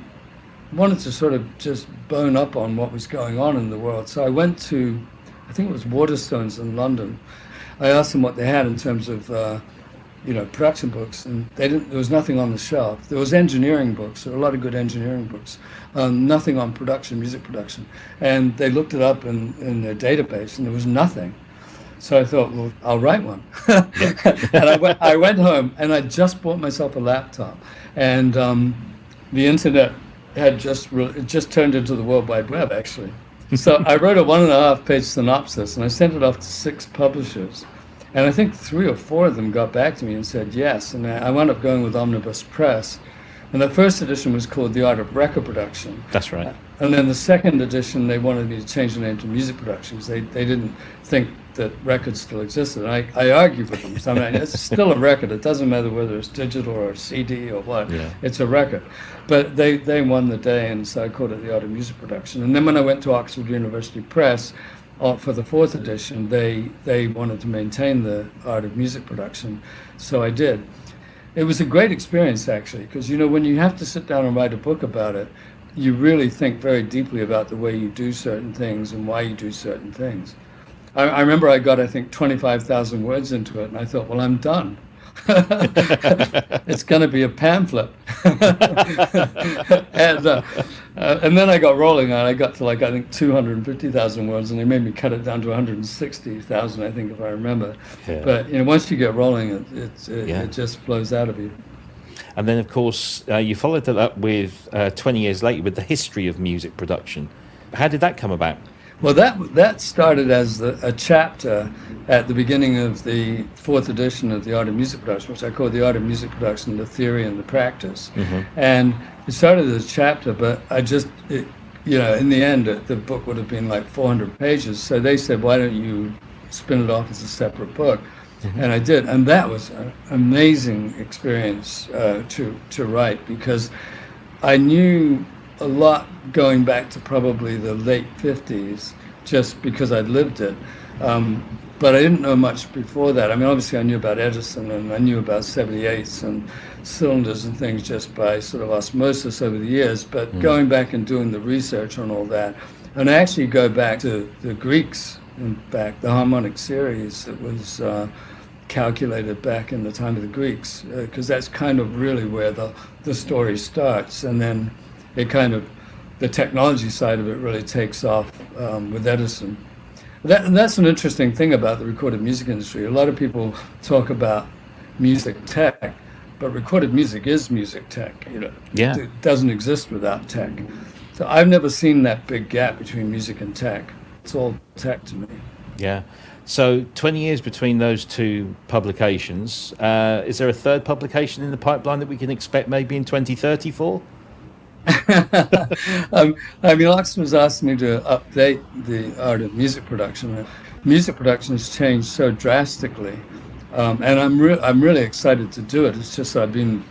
wanted to sort of just bone up on what was going on in the world. So I went to, I think it was Waterstones in London. I asked them what they had in terms of, production books, and there was nothing on the shelf. There was engineering books. There were a lot of good engineering books. Nothing on music production. And they looked it up in their database, and there was nothing. So I thought, well, I'll write one. And I went home, and I just bought myself a laptop, and the internet had just turned into the World Wide Web, actually. So I wrote a 1.5-page synopsis, and I sent it off to 6 publishers. And I think 3 or 4 of them got back to me and said yes. And I wound up going with Omnibus Press. And the first edition was called The Art of Record Production. That's right. And then the second edition, they wanted me to change the name to Music Productions. They didn't think that records still existed. And I argued with them. So, I mean, it's still a record. It doesn't matter whether it's digital or CD or what. Yeah. It's a record. But they won the day, and so I called it The Art of Music Production. And then when I went to Oxford University Press for the 4th edition, they wanted to maintain the Art of Music Production. So I did. It was a great experience, actually, because, when you have to sit down and write a book about it, you really think very deeply about the way you do certain things and why you do certain things. I remember I got, 25,000 words into it, and I thought, well, I'm done. It's going to be a pamphlet. And then I got rolling on it. I got to 250,000 words, and they made me cut it down to 160,000, I think, if I remember. Yeah. But once you get rolling, it just flows out of you. And then, of course, you followed that up with 20 years later with the history of music production. How did that come about? Well, that started as a chapter at the beginning of the fourth edition of the Art of Music Production, which I call the Art of Music Production, the Theory and the Practice. And it started as a chapter, but in the end, the book would have been like 400 pages. So they said, why don't you spin it off as a separate book? And I did. And that was an amazing experience to write, because I knew a lot going back to probably the late 50s, just because I'd lived it. But I didn't know much before that. I mean, obviously I knew about Edison, and I knew about 78s and cylinders and things just by sort of osmosis over the years. But going back and doing the research on all that, and I actually go back to the Greeks, in fact, the harmonic series that was calculated back in the time of the Greeks, because that's kind of really where the story starts. And then the technology side of it really takes off with Edison. That's an interesting thing about the recorded music industry. A lot of people talk about music tech, but recorded music is music tech. Yeah. It doesn't exist without tech. So I've never seen that big gap between music and tech. It's all tech to me. Yeah. So 20 years between those two publications. Is there a third publication in the pipeline that we can expect maybe in 2034? Oxford's asked me to update the Art of Music Production. Music production has changed so drastically, and I'm really excited to do it. It's just I've been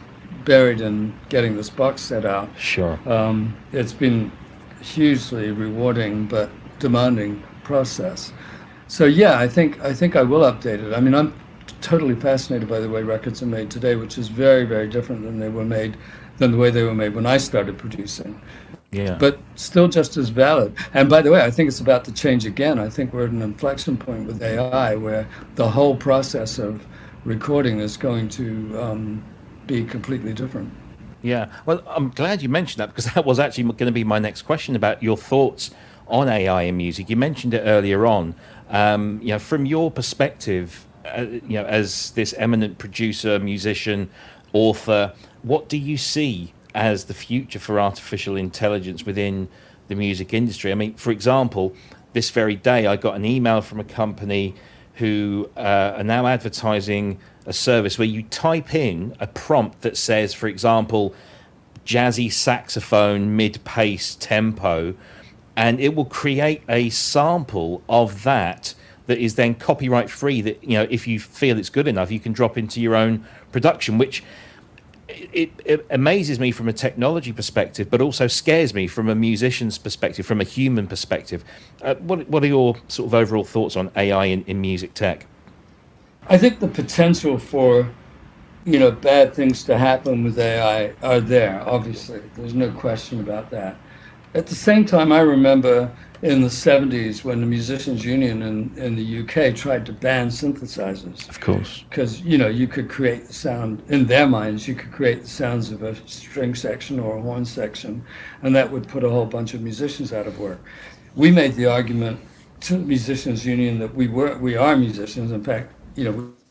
buried in getting this box set out. Sure. It's been hugely rewarding but demanding process. So yeah, I think I will update it. I mean, I'm totally fascinated by the way records are made today, which is very, very different than the way they were made when I started producing. Yeah. But still just as valid. And by the way, I think it's about to change again. I think we're at an inflection point with AI where the whole process of recording is going to be completely different. Yeah. Well, I'm glad you mentioned that, because that was actually going to be my next question about your thoughts on AI in music. You mentioned it earlier on. From your perspective, as this eminent producer, musician, author, what do you see as the future for artificial intelligence within the music industry? I mean, for example, this very day I got an email from a company who are now advertising a service where you type in a prompt that says, for example, jazzy saxophone mid-pace tempo, and it will create a sample of that is then copyright free, that if you feel it's good enough you can drop into your own production, which it amazes me from a technology perspective, but also scares me from a musician's perspective, from a human perspective. What are your sort of overall thoughts on AI in music tech? I think the potential for bad things to happen with AI are there, obviously. There's no question about that. At the same time, I remember in the 70s when the Musicians Union in the UK tried to ban synthesizers. Of course. Because, you could create the sound, in their minds, you could create the sounds of a string section or a horn section, and that would put a whole bunch of musicians out of work. We made the argument to the Musicians Union that we are musicians. In fact,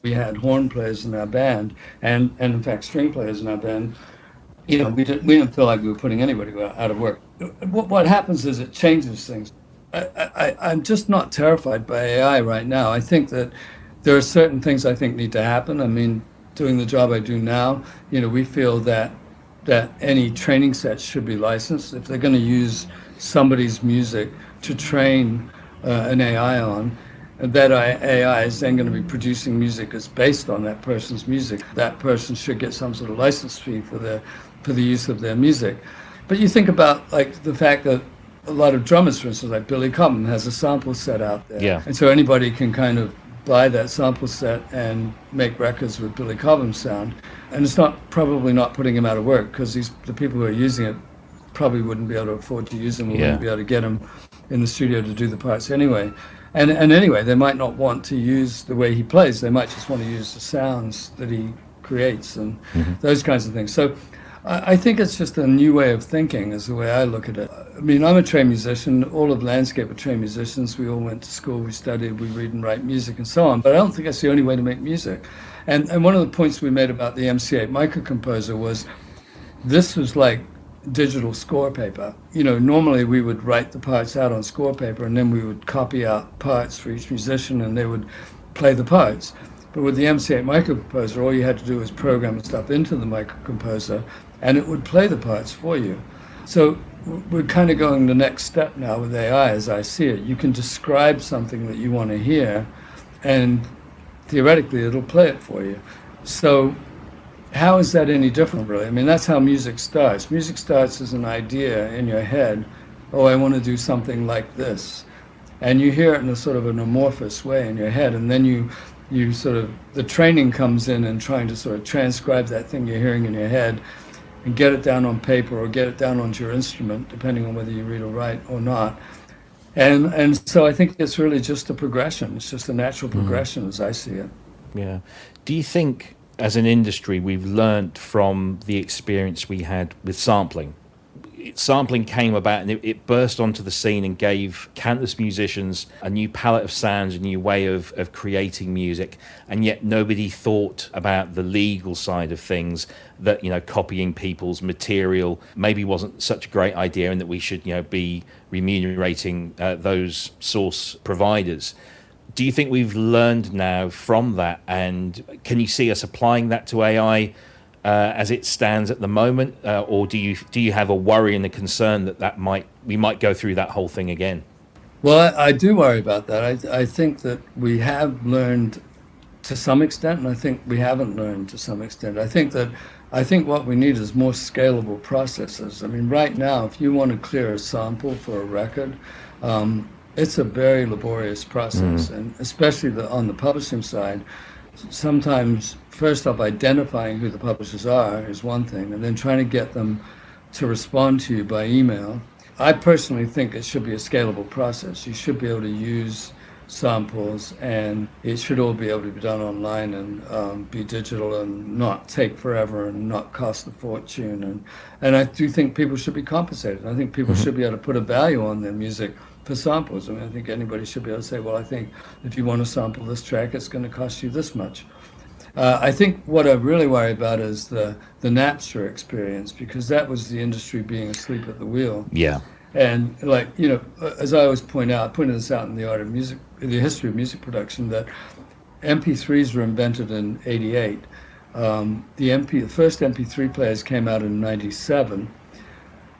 we had horn players in our band and in fact string players in our band. We didn't feel like we were putting anybody out of work. What happens is it changes things. I'm just not terrified by AI right now. I think that there are certain things I think need to happen. I mean, doing the job I do now, we feel that any training sets should be licensed. If they're going to use somebody's music to train an AI on, that AI is then going to be producing music that's based on that person's music. That person should get some sort of license fee for the use of their music. But you think about like the fact that a lot of drummers, for instance, like Billy Cobham, has a sample set out there. Yeah. And so anybody can kind of buy that sample set and make records with Billy Cobham's sound. And it's probably not putting him out of work, because the people who are using it probably wouldn't be able to afford to use them, or wouldn't be able to get them in the studio to do the parts anyway. And anyway, they might not want to use the way he plays. They might just want to use the sounds that he creates and those kinds of things. So I think it's just a new way of thinking is the way I look at it. I mean, I'm a trained musician. All of Landscape are trained musicians. We all went to school, we studied, we read and write music and so on. But I don't think that's the only way to make music. And one of the points we made about the MC8 microcomposer was this was like digital score paper. Normally we would write the parts out on score paper, and then we would copy out parts for each musician, and they would play the parts. But with the MC8 microcomposer, all you had to do was program stuff into the microcomposer, and it would play the parts for you. So we're kind of going the next step now with AI, as I see it. You can describe something that you want to hear, and theoretically it'll play it for you. So how is that any different, really? I mean, that's how music starts. Music starts as an idea in your head. Oh, I want to do something like this. And you hear it in a sort of an amorphous way in your head, and then you sort of, the training comes in and trying to sort of transcribe that thing you're hearing in your head and get it down on paper or get it down onto your instrument, depending on whether you read or write or not. And so I think it's really just a progression. It's just a natural progression as I see it. Yeah. Do you think, as an industry, we've learned from the experience we had with sampling? Sampling came about and it burst onto the scene and gave countless musicians a new palette of sounds, a new way of creating music, and yet nobody thought about the legal side of things, that copying people's material maybe wasn't such a great idea, and that we should be remunerating those source providers. Do you think we've learned now from that, and can you see us applying that to AI as it stands at the moment, or do you have a worry and a concern that we might go through that whole thing again? Well, I do worry about that. I think that we have learned to some extent, and I think we haven't learned to some extent. I think what we need is more scalable processes. I mean, right now, if you want to clear a sample for a record, it's a very laborious process, and especially on the publishing side. Sometimes, first off, identifying who the publishers are is one thing, and then trying to get them to respond to you by email. I personally think it should be a scalable process. You should be able to use samples, and it should all be able to be done online and be digital and not take forever and not cost a fortune. And I do think people should be compensated. I think people should be able to put a value on their music for samples. I mean, I think anybody should be able to say, well, I think if you want to sample this track, it's going to cost you this much. I think what I really worry about is the Napster experience, because that was the industry being asleep at the wheel. Yeah. And as I always point out, I pointed this out in the art of music, the history of music production, that MP3s were invented in '88. The first MP3 players came out in '97.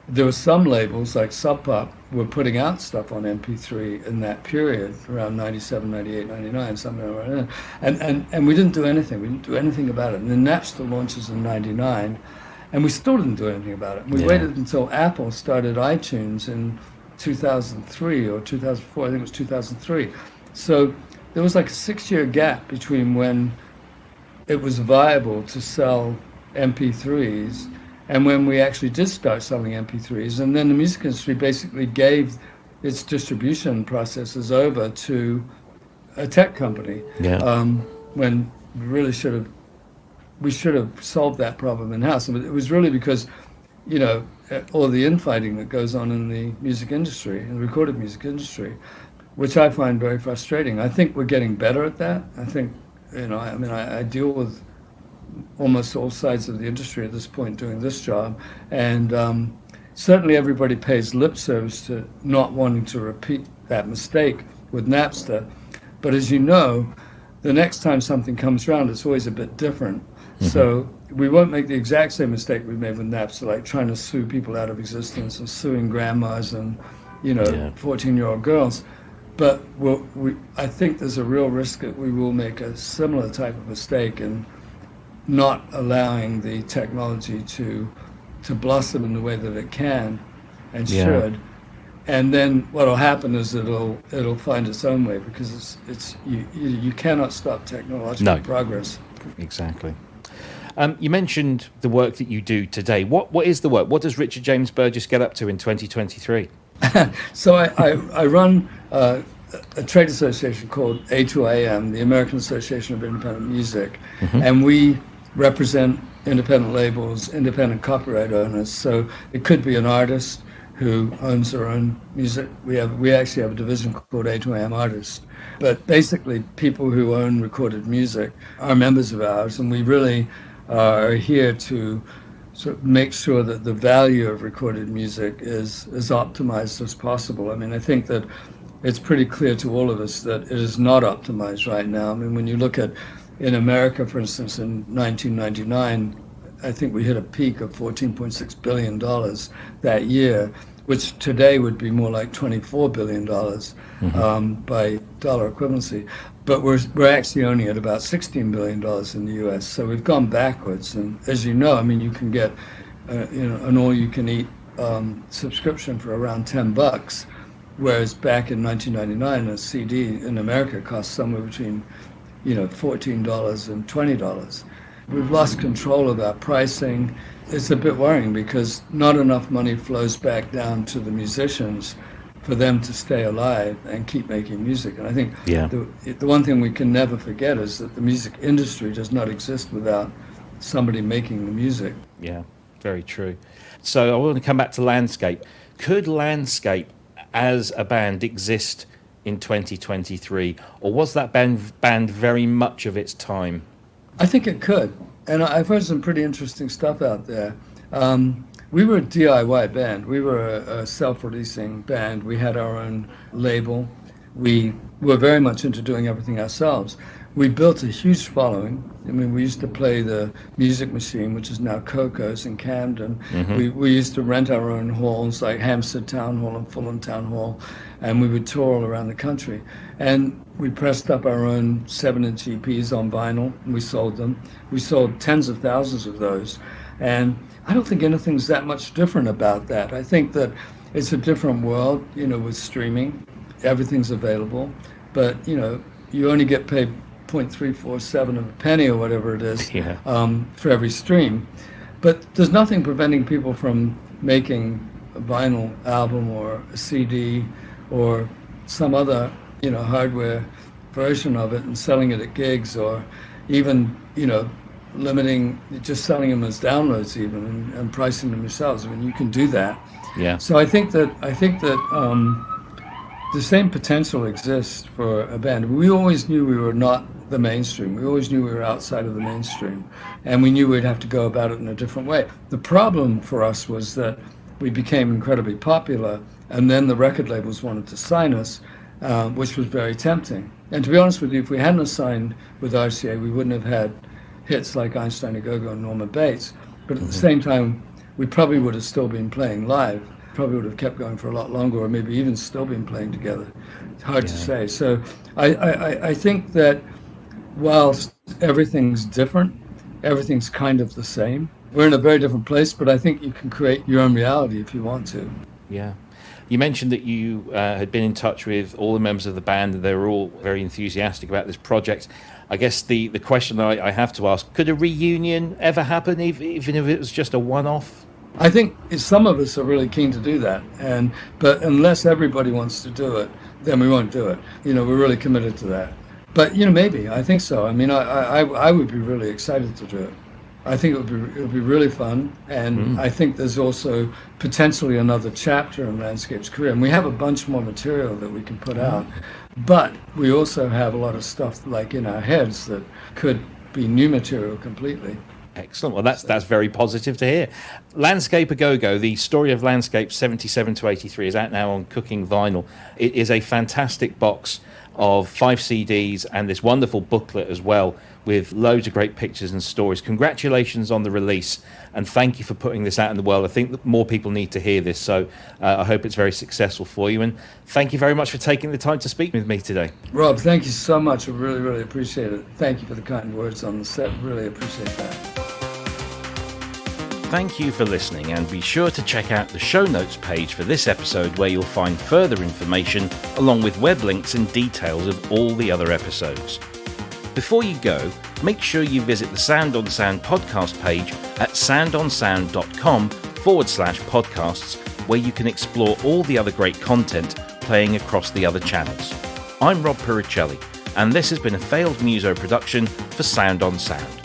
There were some labels like Sub Pop were putting out stuff on MP3 in that period, around 97, 98, 99, something like that. And we didn't do anything. We didn't do anything about it. And then Napster launches in '99, and we still didn't do anything about it. We waited until Apple started iTunes in 2003 or 2004. I think it was 2003. So there was like a 6-year gap between when it was viable to sell MP3s and when we actually did start selling MP3s. And then the music industry basically gave its distribution processes over to a tech company. When we should have solved that problem in-house. And it was really because, all the infighting that goes on in the music industry, in the recorded music industry, which I find very frustrating. I think we're getting better at that. I think, I deal with almost all sides of the industry at this point doing this job, and certainly everybody pays lip service to not wanting to repeat that mistake with Napster. But as you know, the next time something comes around, it's always a bit different. So we won't make the exact same mistake we made with Napster, like trying to sue people out of existence and suing grandmas and 14-year-old girls. But I think there's a real risk that we will make a similar type of mistake in not allowing the technology to blossom in the way that it can and should. And then what'll happen is it'll find its own way, because you cannot stop technological progress. Exactly. You mentioned the work that you do today. What is the work? What does Richard James Burgess get up to in 2023? So I run a trade association called A2IM, the American Association of Independent Music, and we represent independent labels, independent copyright owners. So it could be an artist who owns their own music. We actually have a division called A2IM Artists. But basically, people who own recorded music are members of ours, and we really are here to sort of make sure that the value of recorded music is as optimized as possible. I mean, I think that it's pretty clear to all of us that it is not optimized right now. I mean, when you look at, in America, for instance, in 1999, I think we hit a peak of $14.6 billion that year, which today would be more like $24 billion by dollar equivalency. But we're actually only at about $16 billion in the US. So we've gone backwards. And as you know, I mean, you can get an all-you-can-eat subscription for around $10, whereas back in 1999, a CD in America cost somewhere between $14 and $20. We've lost control of our pricing. It's a bit worrying because not enough money flows back down to the musicians for them to stay alive and keep making music. And I think the one thing we can never forget is that the music industry does not exist without somebody making the music. Yeah, very true. So I want to come back to Landscape. Could Landscape as a band exist in 2023, or was that band very much of its time? I think it could, and I've heard some pretty interesting stuff out there. We were a DIY band. We were a self-releasing band. We had our own label. We were very much into doing everything ourselves. We built a huge following. I mean, we used to play the Music Machine, which is now Coco's in Camden. We used to rent our own halls, like Hampstead Town Hall and Fulham Town Hall, and we would tour all around the country. And we pressed up our own 7-inch EPs on vinyl, and we sold them. We sold tens of thousands of those. And I don't think anything's that much different about that. I think that it's a different world, with streaming. Everything's available, but, you only get paid 0.347 of a penny or whatever it is for every stream. But there's nothing preventing people from making a vinyl album or a CD or some other, hardware version of it and selling it at gigs, or even, limiting, just selling them as downloads even, and pricing them yourselves. I mean, you can do that. Yeah. So I think that the same potential exists for a band. We always knew we were not the mainstream. We always knew we were outside of the mainstream, and we knew we'd have to go about it in a different way. The problem for us was that we became incredibly popular, and then the record labels wanted to sign us, which was very tempting. And to be honest with you, if we hadn't signed with RCA, we wouldn't have had hits like Einstein a Go-Go and Norma Bates. But at the same time, we probably would have still been playing live. Probably would have kept going for a lot longer, or maybe even still been playing together. It's hard to say. So I think that whilst everything's different, everything's kind of the same. We're in a very different place, but I think you can create your own reality if you want to. Yeah. You mentioned that you had been in touch with all the members of the band, and they were all very enthusiastic about this project. I guess the question I have to ask, could a reunion ever happen, even if it was just a one-off? I think some of us are really keen to do that, but unless everybody wants to do it, then we won't do it. We're really committed to that. But maybe, I think so. I mean, I would be really excited to do it. I think it would be really fun, and I think there's also potentially another chapter in Landscape's career. And we have a bunch more material that we can put out, but we also have a lot of stuff like in our heads that could be new material completely. Excellent. Well, that's very positive to hear. Landscape A Go-Go, the story of Landscape 77 to 83 is out now on Cooking Vinyl. It is a fantastic box of 5 CDs and this wonderful booklet as well, with loads of great pictures and stories. Congratulations on the release, and thank you for putting this out in the world. I think that more people need to hear this, so I hope it's very successful for you. And thank you very much for taking the time to speak with me today. Rob, thank you so much. I really, really appreciate it. Thank you for the kind words on the set. Really appreciate that. Thank you for listening, and be sure to check out the show notes page for this episode, where you'll find further information along with web links and details of all the other episodes. Before you go, make sure you visit the Sound on Sound podcast page at soundonsound.com/podcasts, where you can explore all the other great content playing across the other channels. I'm Rob Puricelli, and this has been a failed muso production for Sound on Sound.